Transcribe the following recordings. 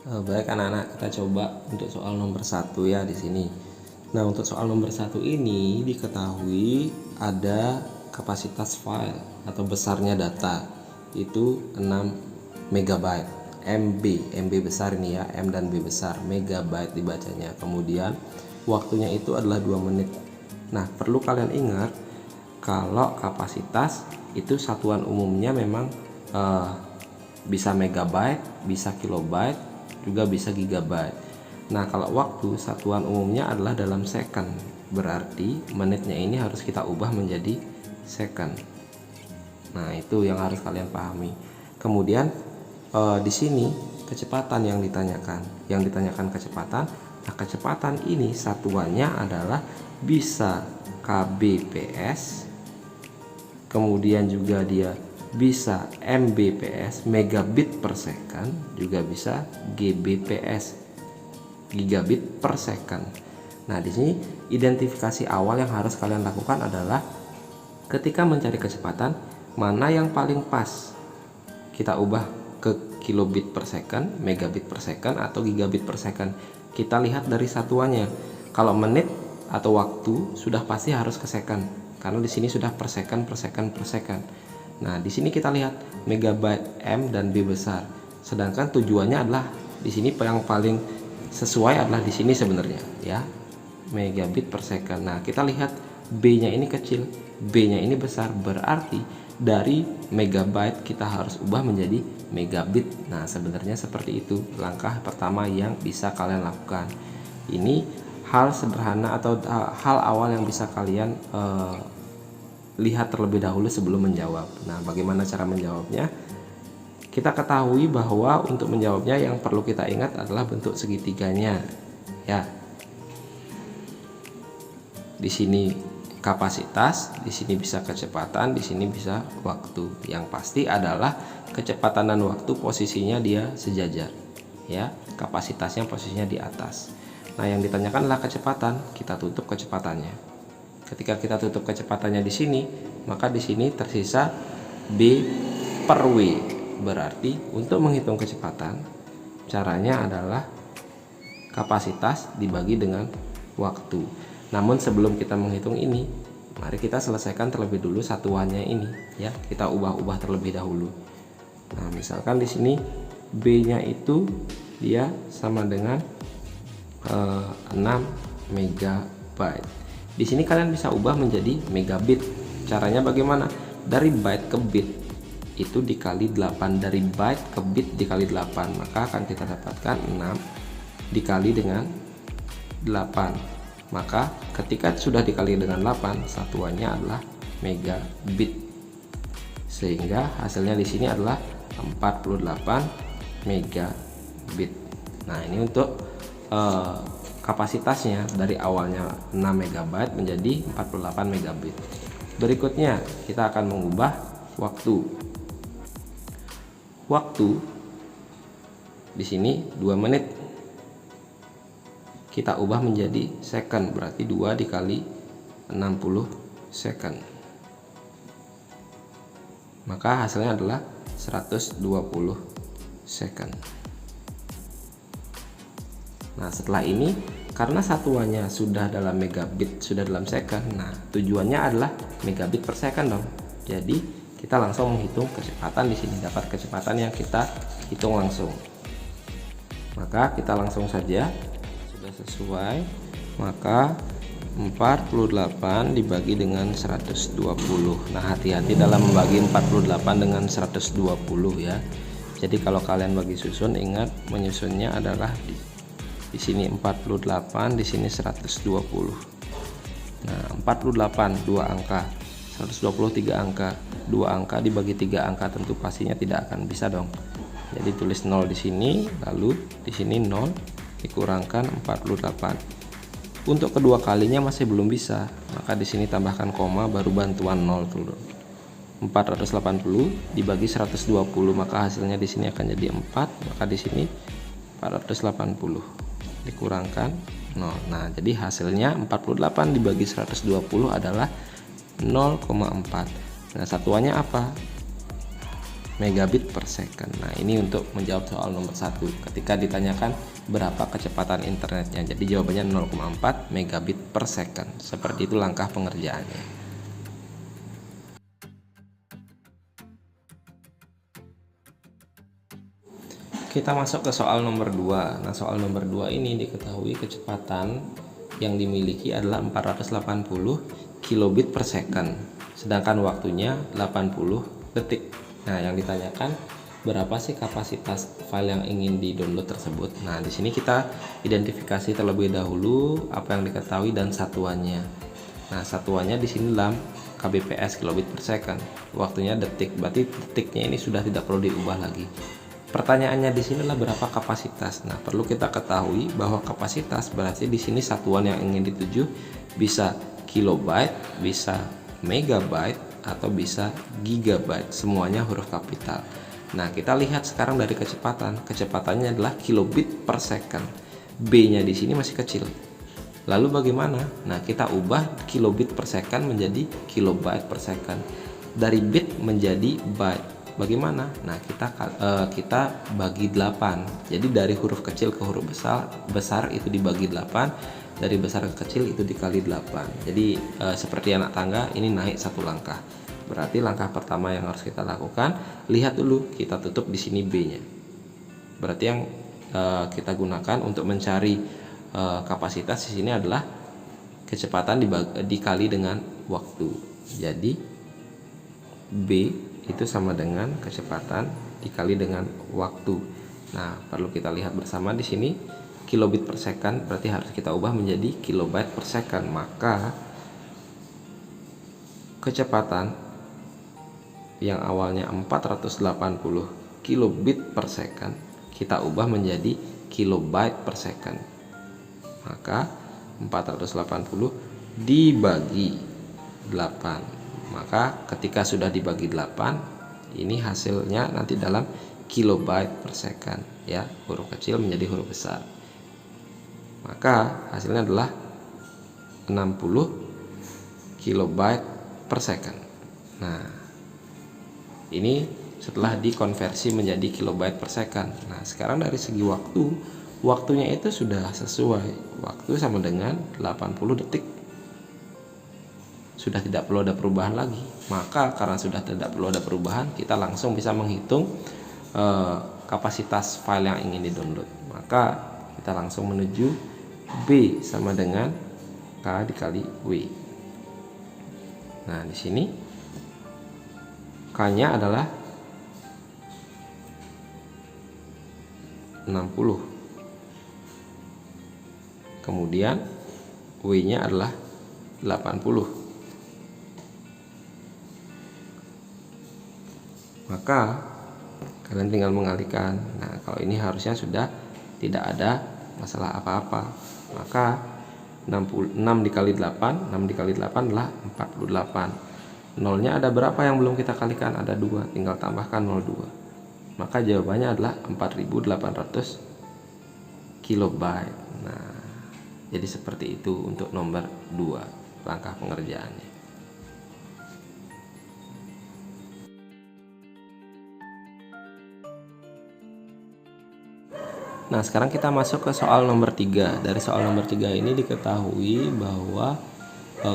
Baik anak-anak, kita coba untuk soal nomor 1 ya di sini. Nah, untuk soal nomor 1 ini diketahui ada kapasitas file atau besarnya data itu 6 megabyte. MB besar ini ya, M dan B besar, megabyte dibacanya. Kemudian waktunya itu adalah 2 menit. Nah, perlu kalian ingat kalau kapasitas itu satuan umumnya memang bisa megabyte, bisa kilobyte, juga bisa gigabyte. Nah, kalau waktu satuan umumnya adalah dalam second, berarti menitnya ini harus kita ubah menjadi second. Nah, itu yang harus kalian pahami. Kemudian di sini kecepatan yang ditanyakan kecepatan. Nah, kecepatan ini satuannya adalah bisa kbps, kemudian juga dia bisa mbps, megabit per second, juga bisa gbps, gigabit per second. Nah, di sini identifikasi awal yang harus kalian lakukan adalah ketika mencari kecepatan mana yang paling pas kita ubah ke kilobit per second, megabit per second, atau gigabit per second. Kita lihat dari satuannya. Kalau menit atau waktu sudah pasti harus ke second, karena di sini sudah per second per second per second. Nah, di sini kita lihat megabyte M dan B besar. Sedangkan tujuannya adalah di sini yang paling sesuai adalah di sini sebenarnya ya, megabit per second. Nah, kita lihat B-nya ini kecil, B-nya ini besar, berarti dari megabyte kita harus ubah menjadi megabit. Nah, sebenarnya seperti itu langkah pertama yang bisa kalian lakukan. Ini hal sederhana atau hal awal yang bisa kalian lihat terlebih dahulu sebelum menjawab. Nah, bagaimana cara menjawabnya? Kita ketahui bahwa untuk menjawabnya yang perlu kita ingat adalah bentuk segitiganya ya. Di sini kapasitas, di sini bisa kecepatan, di sini bisa waktu. Yang pasti adalah kecepatan dan waktu posisinya dia sejajar ya. Kapasitasnya posisinya di atas. Nah, yang ditanyakan adalah kecepatan, kita tutup kecepatannya. Ketika kita tutup kecepatannya di sini, maka di sini tersisa B per W. Berarti untuk menghitung kecepatan, caranya adalah kapasitas dibagi dengan waktu. Namun sebelum kita menghitung ini, mari kita selesaikan terlebih dulu satuannya ini ya. Kita ubah-ubah terlebih dahulu. Nah, misalkan di sini B-nya itu dia sama dengan 6 megabyte. Di sini kalian bisa ubah menjadi megabit. Caranya bagaimana? Dari byte ke bit itu dikali 8, dari byte ke bit dikali 8, maka akan kita dapatkan 6 dikali dengan 8. Maka ketika sudah dikali dengan 8, satuannya adalah megabit. Sehingga hasilnya di sini adalah 48 megabit. Nah, ini untuk kapasitasnya dari awalnya 6 MB menjadi 48 megabit. Berikutnya kita akan mengubah waktu. Waktu di sini 2 menit. Kita ubah menjadi second, berarti 2 dikali 60 second. Maka hasilnya adalah 120 second. Nah, setelah ini karena satuannya sudah dalam megabit, sudah dalam second. Nah, tujuannya adalah megabit per second dong. Jadi kita langsung menghitung kecepatan di sini, dapat kecepatan yang kita hitung langsung. Maka kita langsung saja, sudah sesuai. Maka 48 dibagi dengan 120. Nah, hati-hati dalam membagi 48 dengan 120 ya. Jadi kalau kalian bagi susun, ingat menyusunnya adalah di sini 48, di sini 120. Nah, 48 2 angka, 120 3 angka, 2 angka dibagi 3 angka tentu pastinya tidak akan bisa dong. Jadi tulis 0 di sini, lalu di sini 0 dikurangkan 48. Untuk kedua kalinya masih belum bisa, maka di sini tambahkan koma baru bantuan 0 dulu. 480 dibagi 120, maka hasilnya di sini akan jadi 4, maka di sini 480 dikurangkan 0. Nah, jadi hasilnya 48 dibagi 120 adalah 0,4. Nah, satuannya apa? megabit per second. Nah, ini untuk menjawab soal nomor 1 ketika ditanyakan berapa kecepatan internetnya. Jadi jawabannya 0,4 megabit per second. Seperti itu langkah pengerjaannya. Kita masuk ke soal nomor 2. Nah, soal nomor 2 ini diketahui kecepatan yang dimiliki adalah 480 kilobit per second, sedangkan waktunya 80 detik. Nah, yang ditanyakan berapa sih kapasitas file yang ingin di-download tersebut. Nah, di sini kita identifikasi terlebih dahulu apa yang diketahui dan satuannya. Nah, satuannya di sini dalam kbps, kilobit per second. Waktunya detik, berarti detiknya ini sudah tidak perlu diubah lagi. Pertanyaannya di sini adalah berapa kapasitas. Nah, perlu kita ketahui bahwa kapasitas berarti di sini satuan yang ingin dituju bisa kilobyte, bisa megabyte, atau bisa gigabyte. Semuanya huruf kapital. Nah, kita lihat sekarang dari kecepatan. Kecepatannya adalah kilobit per second. B-nya di sini masih kecil. Lalu bagaimana? Nah, kita ubah kilobit per second menjadi kilobyte per second. Dari bit menjadi byte. Bagaimana? Nah, kita bagi 8. Jadi dari huruf kecil ke huruf besar itu dibagi 8, dari besar ke kecil itu dikali 8. Jadi seperti anak tangga, ini naik satu langkah. Berarti langkah pertama yang harus kita lakukan, lihat dulu, kita tutup di sini B-nya. Berarti yang kita gunakan untuk mencari kapasitas di sini adalah kecepatan dikali dengan waktu. Jadi B itu sama dengan kecepatan dikali dengan waktu. Nah, perlu kita lihat bersama di sini kilobit per second berarti harus kita ubah menjadi kilobyte per second. Maka kecepatan yang awalnya 480 kilobit per second kita ubah menjadi kilobyte per second. Maka 480 dibagi 8. Maka ketika sudah dibagi 8, ini hasilnya nanti dalam kilobyte per second, ya, huruf kecil menjadi huruf besar. Maka hasilnya adalah 60 kilobyte per second. Nah, ini setelah dikonversi menjadi kilobyte per second. Nah, sekarang dari segi waktunya itu sudah sesuai. Waktu sama dengan 80 detik. Sudah tidak perlu ada perubahan lagi. Maka karena sudah tidak perlu ada perubahan, kita langsung bisa menghitung kapasitas file yang ingin di-download. Maka kita langsung menuju B sama dengan K dikali W. Nah, di sini K-nya adalah 60. Kemudian W-nya adalah 80. Maka kalian tinggal mengalihkan. Nah, kalau ini harusnya sudah tidak ada masalah apa-apa. Maka 6 dikali 8 adalah 48. Nolnya ada berapa yang belum kita kalikan? Ada 2, tinggal tambahkan 02. Maka jawabannya adalah 4800 kilobyte. Nah, jadi seperti itu untuk nomor 2 langkah pengerjaannya. Nah, sekarang kita masuk ke soal nomor 3. Dari soal nomor 3 ini diketahui bahwa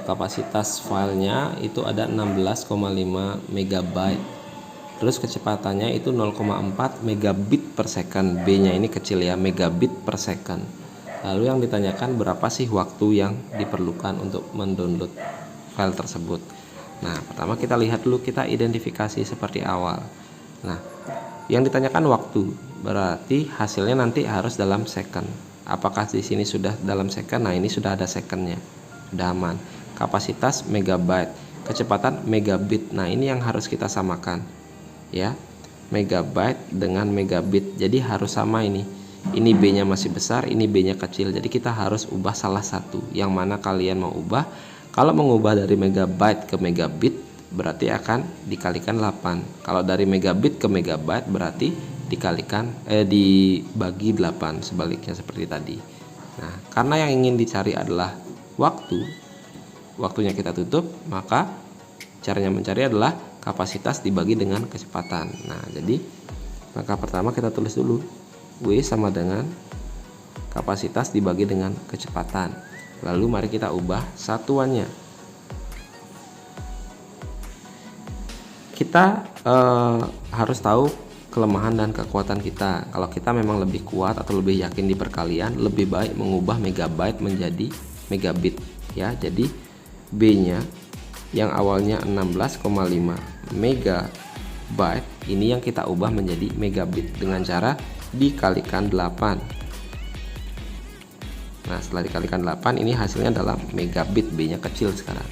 kapasitas filenya itu ada 16,5 megabyte. Terus kecepatannya itu 0,4 megabit per second. B-nya ini kecil ya, megabit per second. Lalu yang ditanyakan berapa sih waktu yang diperlukan untuk mendownload file tersebut. Nah, pertama kita lihat dulu, kita identifikasi seperti awal. Nah, yang ditanyakan waktu, berarti hasilnya nanti harus dalam second. Apakah di sini sudah dalam second? Nah, ini sudah ada secondnya, sudah aman. Kapasitas megabyte, kecepatan megabit. Nah, ini yang harus kita samakan, ya, megabyte dengan megabit. Jadi harus sama ini. Ini B-nya masih besar, ini B-nya kecil. Jadi kita harus ubah salah satu. Yang mana kalian mau ubah? Kalau mengubah dari megabyte ke megabit, berarti akan dikalikan 8. Kalau dari megabit ke megabyte berarti dibagi 8, sebaliknya seperti tadi. Nah, karena yang ingin dicari adalah waktunya kita tutup, maka caranya mencari adalah kapasitas dibagi dengan kecepatan. Nah, jadi maka pertama kita tulis dulu W sama dengan kapasitas dibagi dengan kecepatan. Lalu mari kita ubah satuannya. Kita harus tahu kelemahan dan kekuatan kita. Kalau kita memang lebih kuat atau lebih yakin di perkalian, lebih baik mengubah megabyte menjadi megabit ya. Jadi B-nya yang awalnya 16,5 megabyte ini yang kita ubah menjadi megabit dengan cara dikalikan 8. Nah, setelah dikalikan 8 ini hasilnya adalah megabit, B-nya kecil sekarang.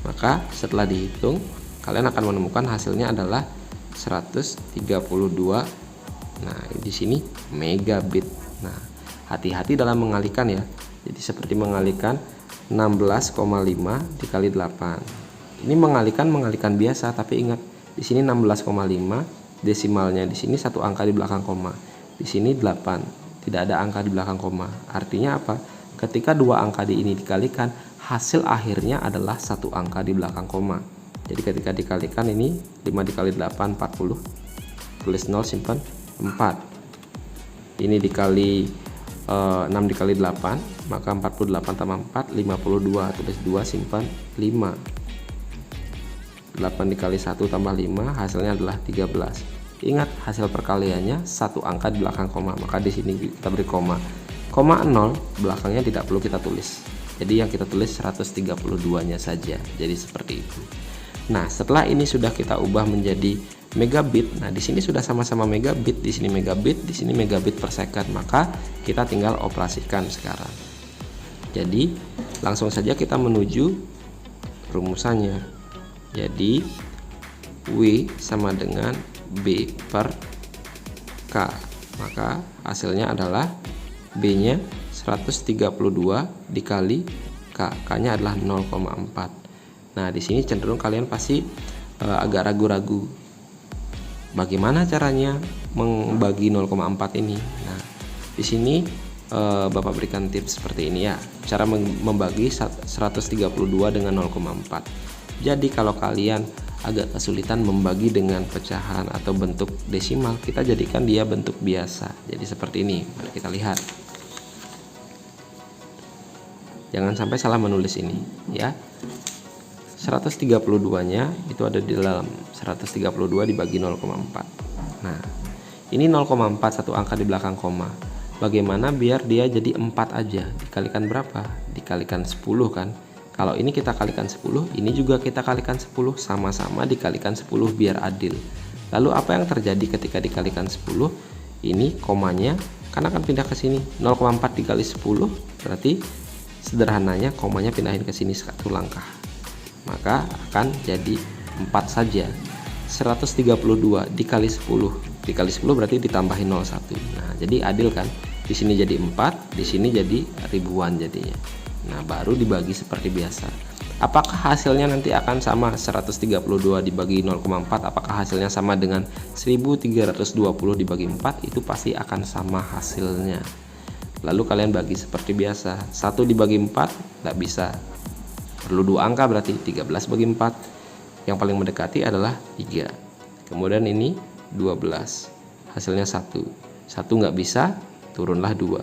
Maka setelah dihitung kalian akan menemukan hasilnya adalah 132. Nah, di sini megabit. Nah, hati-hati dalam mengalihkan ya. Jadi seperti mengalihkan 16,5 dikali 8. Ini mengalihkan biasa, tapi ingat di sini 16,5 desimalnya di sini satu angka di belakang koma. Di sini 8, tidak ada angka di belakang koma. Artinya apa? Ketika dua angka di ini dikalikan, hasil akhirnya adalah satu angka di belakang koma. Jadi ketika dikalikan ini 5 dikali 8 40. Tulis 0 simpan 4. Ini dikali 6 dikali 8, maka 48 tambah 4 52. Tulis 2 simpan 5. 8 dikali 1 tambah 5 hasilnya adalah 13. Ingat hasil perkaliannya satu angka di belakang koma, maka di sini kita beri koma. Koma 0 belakangnya tidak perlu kita tulis. Jadi yang kita tulis 132-nya saja. Jadi seperti itu. Nah, setelah ini sudah kita ubah menjadi megabit. Nah, di sini sudah sama-sama megabit, di sini megabit, di sini megabit per second. Maka kita tinggal operasikan sekarang. Jadi, langsung saja kita menuju rumusannya. Jadi, W sama dengan B per K. Maka hasilnya adalah B-nya 132 dikali K. K-nya adalah 0,4. Nah, di sini cenderung kalian pasti agak ragu-ragu. Bagaimana caranya membagi 0,4 ini? Nah, di sini Bapak berikan tips seperti ini ya. Cara membagi 132 dengan 0,4. Jadi kalau kalian agak kesulitan membagi dengan pecahan atau bentuk desimal, kita jadikan dia bentuk biasa. Jadi seperti ini. Mari kita lihat. Jangan sampai salah menulis ini ya. 132-nya itu ada di dalam 132 dibagi 0,4. Nah, ini 0,4 satu angka di belakang koma. Bagaimana biar dia jadi 4 aja? Dikalikan berapa? Dikalikan 10 kan? Kalau ini kita kalikan 10, ini juga kita kalikan 10, sama-sama dikalikan 10 biar adil. Lalu apa yang terjadi ketika dikalikan 10? Ini komanya kan akan pindah ke sini. 0,4 dikali 10 berarti sederhananya komanya pindahin ke sini satu langkah. Maka akan jadi 4 saja. 132 dikali 10 berarti ditambahin 01. Nah, jadi adil kan? Di sini jadi 4, di sini jadi ribuan jadinya. Nah, baru dibagi seperti biasa. Apakah hasilnya nanti akan sama 132 dibagi 0,4? Apakah hasilnya sama dengan 1320 dibagi 4? Itu pasti akan sama hasilnya. Lalu kalian bagi seperti biasa. 1 dibagi 4 nggak bisa. Perlu 2 angka berarti 13 bagi 4. Yang paling mendekati adalah 3. Kemudian ini 12. Hasilnya 1. 1 nggak bisa, turunlah 2.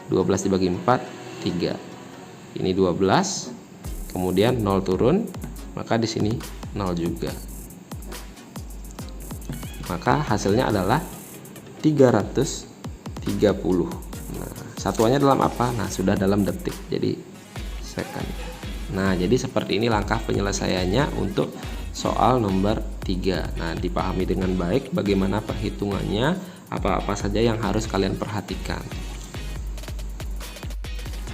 12 dibagi 4 3. Ini 12. Kemudian 0 turun, maka di sini 0 juga. Maka hasilnya adalah 330. Nah, satuannya dalam apa? Nah, sudah dalam detik. Jadi second. Nah, jadi seperti ini langkah penyelesaiannya untuk soal nomor 3. Nah, dipahami dengan baik bagaimana perhitungannya, apa-apa saja yang harus kalian perhatikan.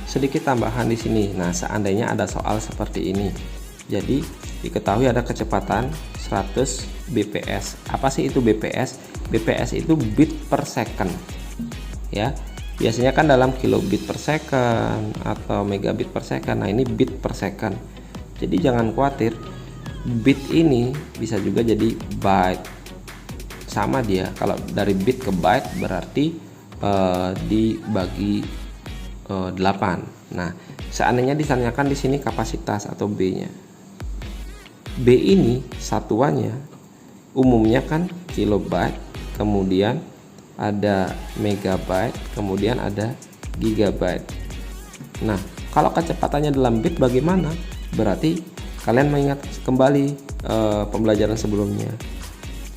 Sedikit tambahan di sini. Nah, seandainya ada soal seperti ini. Jadi, diketahui ada kecepatan 100 bps. Apa sih itu bps? Bps itu bit per second. Ya. Biasanya kan dalam kilobit per second atau megabit per second. Nah, ini bit per second. Jadi jangan khawatir, bit ini bisa juga jadi byte. Sama dia, kalau dari bit ke byte berarti dibagi 8. Nah, seandainya ditanyakan di sini kapasitas atau B-nya. B ini satuannya umumnya kan kilobyte, kemudian ada megabyte, kemudian ada gigabyte. Nah, kalau kecepatannya dalam bit bagaimana? Berarti kalian mengingat kembali pembelajaran sebelumnya.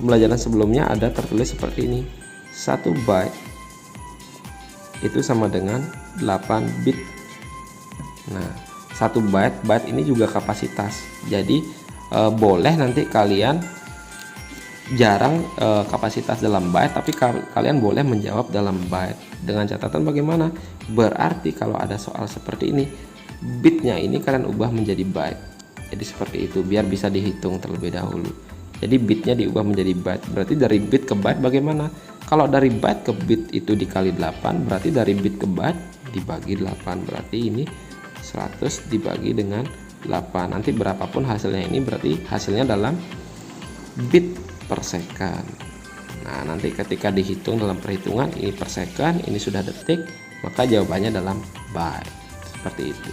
Pembelajaran sebelumnya ada tertulis seperti ini. 1 byte itu sama dengan 8 bit. Nah, 1 byte ini juga kapasitas. Jadi boleh nanti kalian jarang kapasitas dalam byte, tapi kalian boleh menjawab dalam byte. Dengan catatan bagaimana? Berarti kalau ada soal seperti ini, bitnya ini kalian ubah menjadi byte. Jadi seperti itu, biar bisa dihitung terlebih dahulu. Jadi bitnya diubah menjadi byte. Berarti dari bit ke byte bagaimana? Kalau dari byte ke bit itu dikali 8, berarti dari bit ke byte dibagi 8. Berarti ini 100 dibagi dengan 8. Nanti berapapun hasilnya ini berarti hasilnya dalam bit per second. Nah, nanti ketika dihitung dalam perhitungan ini per second, ini sudah detik, maka jawabannya dalam byte. Seperti itu.